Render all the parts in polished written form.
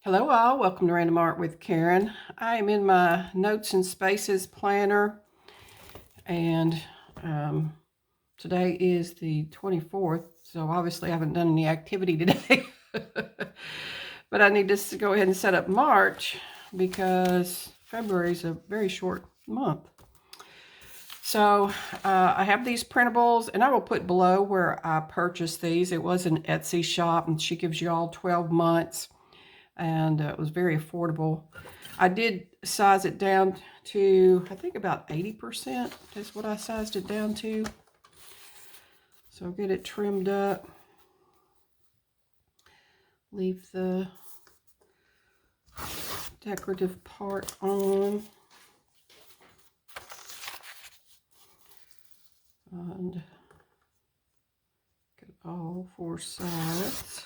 Hello all, welcome to Random Art with Karen. I am in my Notes and Spaces planner, and today is the 24th, so obviously I haven't done any activity today. But I need to go ahead and set up March because February is a very short month. So I have these printables, and I will put below where I purchased these. It was an Etsy shop, and she gives you all 12 months. And it was very affordable. I did size it down to, I think about 80% is what I sized it down to. So get it trimmed up. Leave the decorative part on. And get all four sides.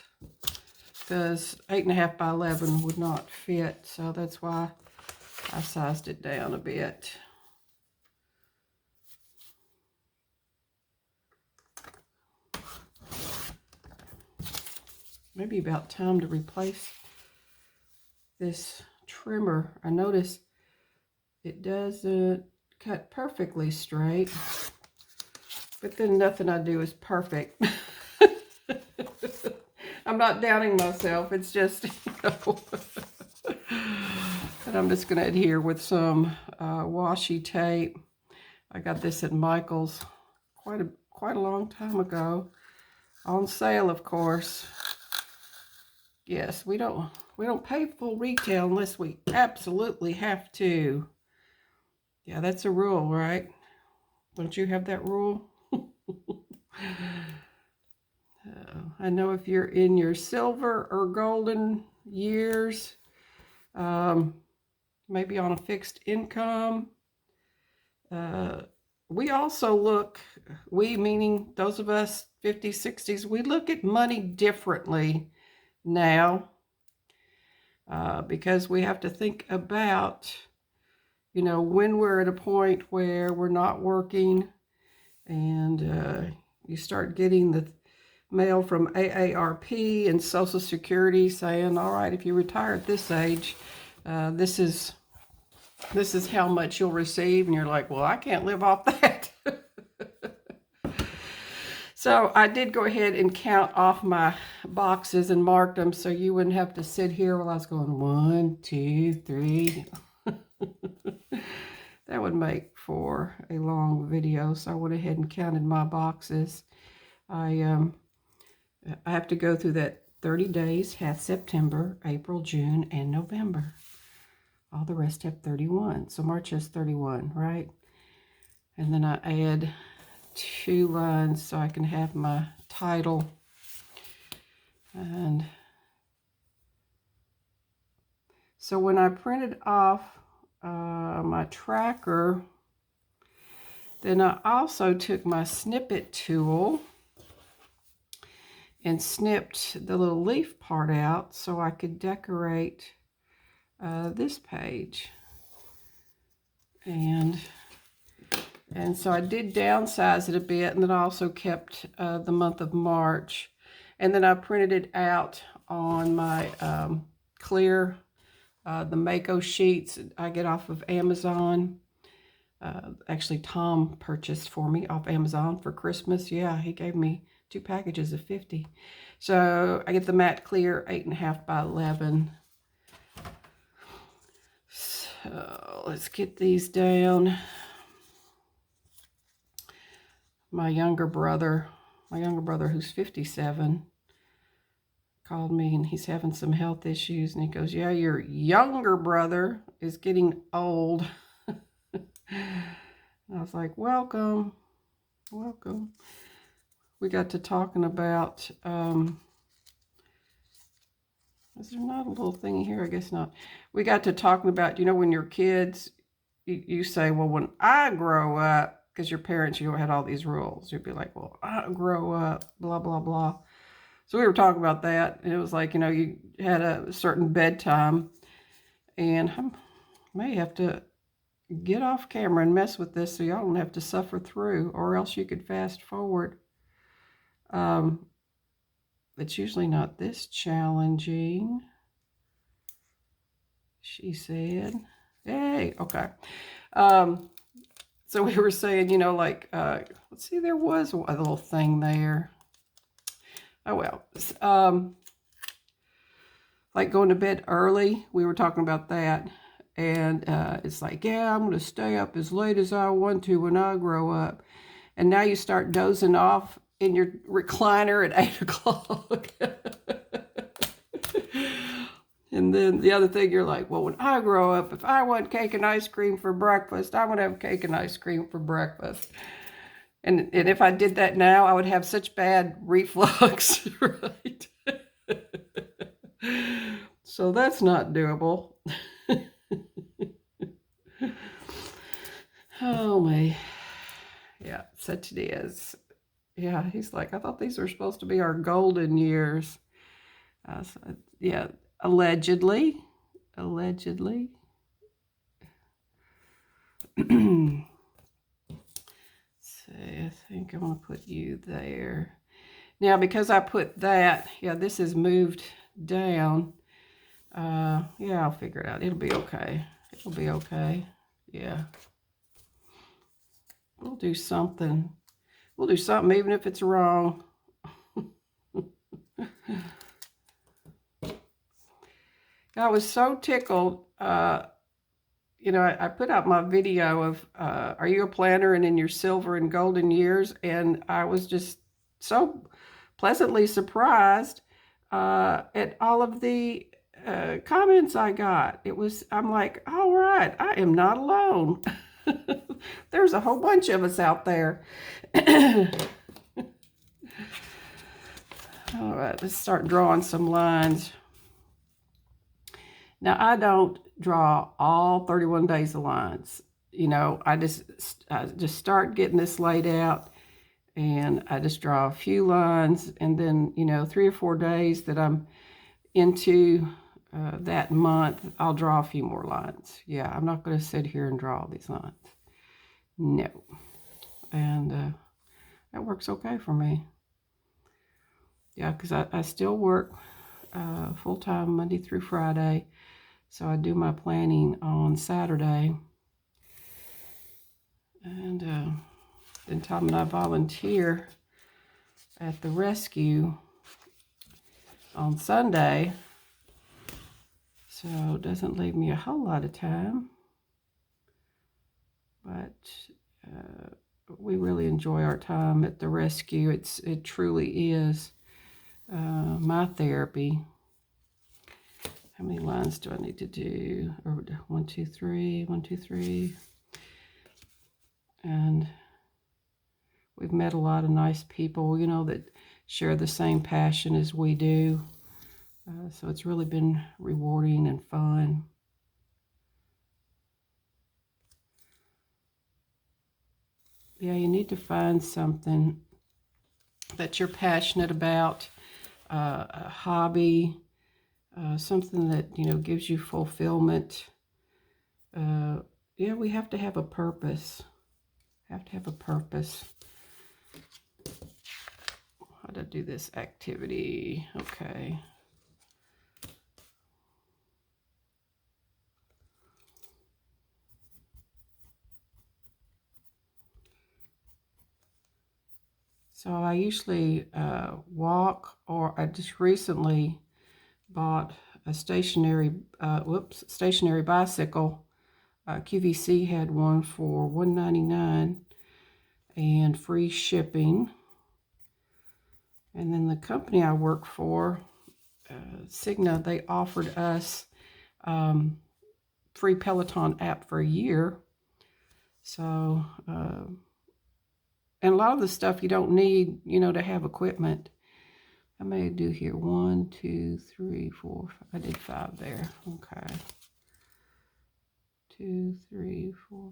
Because 8.5 by 11 would not fit, so that's why I sized it down a bit. Maybe about time to replace this trimmer. I notice it doesn't cut perfectly straight, but then nothing I do is perfect. I'm not downing myself, it's just, and I'm just going to adhere with some washi tape. I got this at Michael's quite a long time ago, on sale, of course. Yes, we don't pay full retail unless we absolutely have to. Yeah, that's a rule, right? Don't you have that rule? I know if you're in your silver or golden years, maybe on a fixed income. We also look, we meaning those of us 50s, 60s, we look at money differently now because we have to think about, when we're at a point where we're not working and you start getting the mail from AARP and Social Security saying, all right, if you retire at this age, this is how much you'll receive. And you're like, well, I can't live off that. So I did go ahead and count off my boxes and marked them so you wouldn't have to sit here while I was going 1, 2, 3. That would make for a long video, so I went ahead and counted my boxes. I have to go through that 30 days, half September, April, June, and November. All the rest have 31. So March has 31, right? And then I add 2 lines so I can have my title. And so when I printed off my tracker, then I also took my snippet tool and snipped the little leaf part out so I could decorate this page. And so I did downsize it a bit, and then I also kept the month of March. And then I printed it out on my clear, the Mako sheets I get off of Amazon. Actually, Tom purchased for me off Amazon for Christmas. Yeah, he gave me 2 packages of 50. So I get the matte clear 8.5 by 11. So let's get these down. My younger brother who's 57, called me, and he's having some health issues, and he goes, yeah, your younger brother is getting old. I was like, welcome. We got to talking about, is there not a little thing here? I guess not. We got to talking about, when you're kids, you say, well, when I grow up, because your parents, had all these rules. You'd be like, well, I grow up, blah, blah, blah. So we were talking about that, and it was like, you had a certain bedtime, and I may have to get off camera and mess with this so y'all don't have to suffer through, or else you could fast forward. It's usually not this challenging. she said. Yay, okay. So we were saying, you know, like, let's see, there was a little thing there. Oh, well. Like going to bed early, we were talking about that. And it's like, yeah, I'm going to stay up as late as I want to when I grow up. And now you start dozing off in your recliner at 8 o'clock. And then the other thing, you're like, well, when I grow up, if I want cake and ice cream for breakfast, I want to have cake and ice cream for breakfast. And if I did that now, I would have such bad reflux, right? So that's not doable. Oh, my. Yeah, such it is. Yeah, he's like, I thought these were supposed to be our golden years. So, yeah, allegedly. Allegedly. So I think I'm going to put you there. Now, because I put that, yeah, this is moved down. Yeah, I'll figure it out. It'll be okay. It'll be okay. Yeah. We'll do something. We'll do something even if it's wrong. I was so tickled. You know, I put out my video of, are you a planner and in your silver and golden years? And I was just so pleasantly surprised at all of the comments I got. I'm like, all right, I am not alone. There's a whole bunch of us out there. All right, let's start drawing some lines. Now, I don't draw all 31 days of lines. You know, I just start getting this laid out, and I just draw a few lines, and then, you know, 3 or 4 days that I'm into that month, I'll draw a few more lines. Yeah, I'm not going to sit here and draw all these lines. No. And that works okay for me. Yeah, because I still work full-time Monday through Friday. So I do my planning on Saturday. And then Tom and I volunteer at the rescue on Sunday. So it doesn't leave me a whole lot of time. But we really enjoy our time at the rescue. It truly is my therapy. How many lines do I need to do? 1, 2, 3, 1, 2, 3. And we've met a lot of nice people, you know, that share the same passion as we do. So it's really been rewarding and fun. Yeah, you need to find something that you're passionate about, a hobby, something that, you know, gives you fulfillment. Yeah, we have to have a purpose. Have to have a purpose. How to do this activity? Okay. So I usually walk, or I just recently bought a stationary bicycle. QVC had one for $1.99 and free shipping. And then the company I work for, Cigna, they offered us free Peloton app for a year. So, and a lot of the stuff you don't need, you know, to have equipment. I may do here 1, 2, 3, 4. I did 5 there. Okay. 2, 3, 4.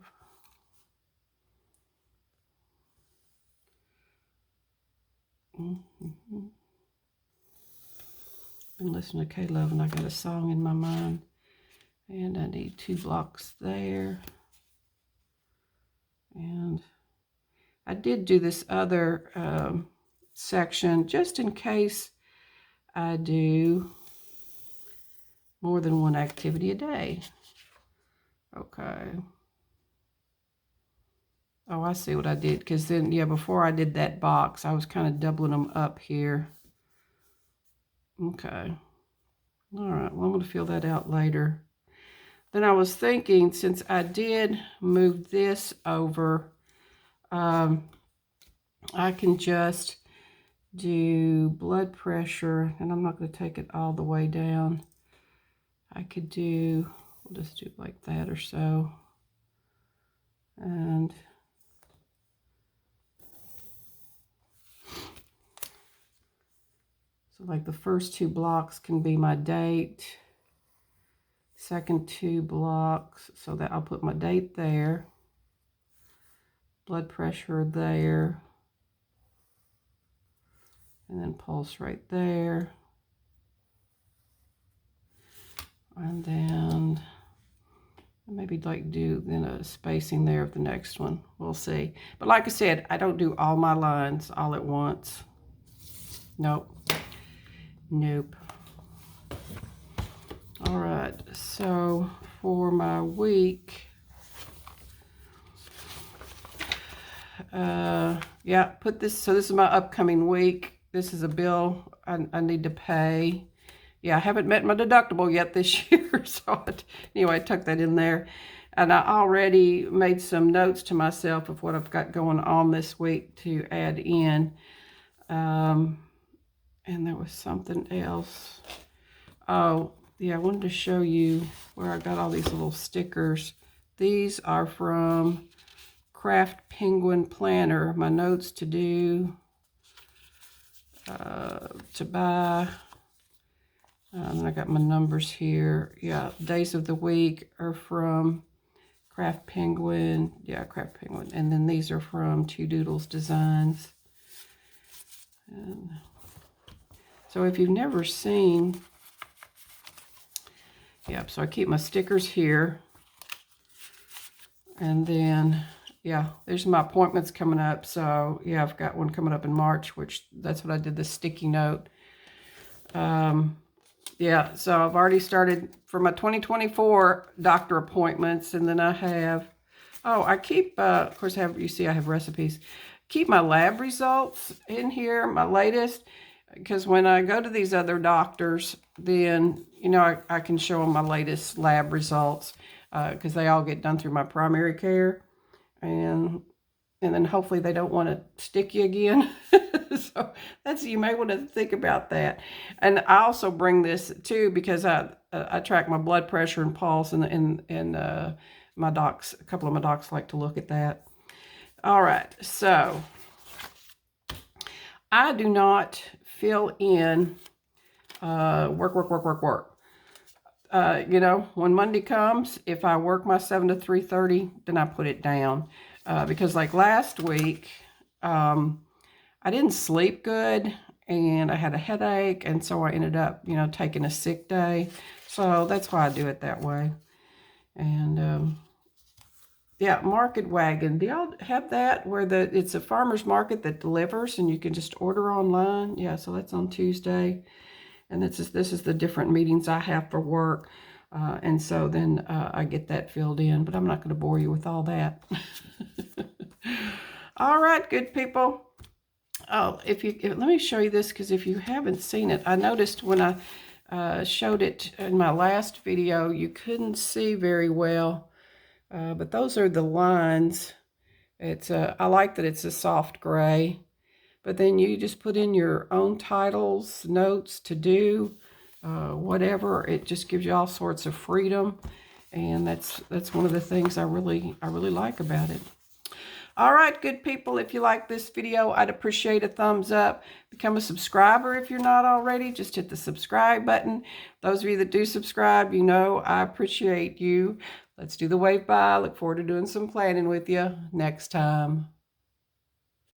Been listening to K-Love, and I got a song in my mind. And I need 2 blocks there. And I did do this other section just in case I do more than one activity a day. Okay. Oh, I see what I did. Because then, yeah, before I did that box, I was kind of doubling them up here. Okay. All right. Well, I'm going to fill that out later. Then I was thinking, since I did move this over, I can just do blood pressure, and I'm not going to take it all the way down. I could do, we'll just do like that or so. And so like the first 2 blocks can be my date. Second 2 blocks, so that I'll put my date there. Blood pressure there. And then pulse right there. And then maybe like do then a spacing there of the next one. We'll see. But like I said, I don't do all my lines all at once. Nope. Nope. All right, so for my week, yeah, put this, so this is my upcoming week. This is a bill I need to pay. Yeah, I haven't met my deductible yet this year, so anyway, I tucked that in there. And I already made some notes to myself of what I've got going on this week to add in. And there was something else. Oh, yeah, I wanted to show you where I got all these little stickers. These are from Craft Penguin Planner. My notes to do, to buy. And I got my numbers here. Yeah, days of the week are from Craft Penguin. Yeah, Craft Penguin. And then these are from Two Doodles Designs. And so if you've never seen, yeah, so I keep my stickers here. And then, yeah, there's my appointments coming up. So, yeah, I've got one coming up in March, which that's what I did, the sticky note. Yeah, so I've already started for my 2024 doctor appointments. And then I have, oh, I keep, of course, you see I have recipes. Keep my lab results in here, my latest. Because when I go to these other doctors, then, you know, I can show them my latest lab results because they all get done through my primary care. And then hopefully they don't want to stick you again. So you may want to think about that. And I also bring this too because I track my blood pressure and pulse, and my docs, a couple of my docs like to look at that. All right, so I do not fill in work. You know, when Monday comes, if I work my 7 to 3:30, then I put it down. Because like last week, I didn't sleep good and I had a headache. And so I ended up, you know, taking a sick day. So that's why I do it that way. And yeah, Market Wagon. Do y'all have that where it's a farmer's market that delivers and you can just order online? Yeah, so that's on Tuesday. And this is the different meetings I have for work. And so then I get that filled in. But I'm not going to bore you with all that. All right, good people. Oh, let me show you this, because if you haven't seen it, I noticed when I showed it in my last video, you couldn't see very well. But those are the lines. It's I like that it's a soft gray. But then you just put in your own titles, notes, to do, whatever. It just gives you all sorts of freedom, and that's one of the things I really like about it. All right, good people, if you like this video, I'd appreciate a thumbs up. Become a subscriber if you're not already. Just hit the subscribe button. Those of you that do subscribe, you know I appreciate you. Let's do the wave bye. Look forward to doing some planning with you next time.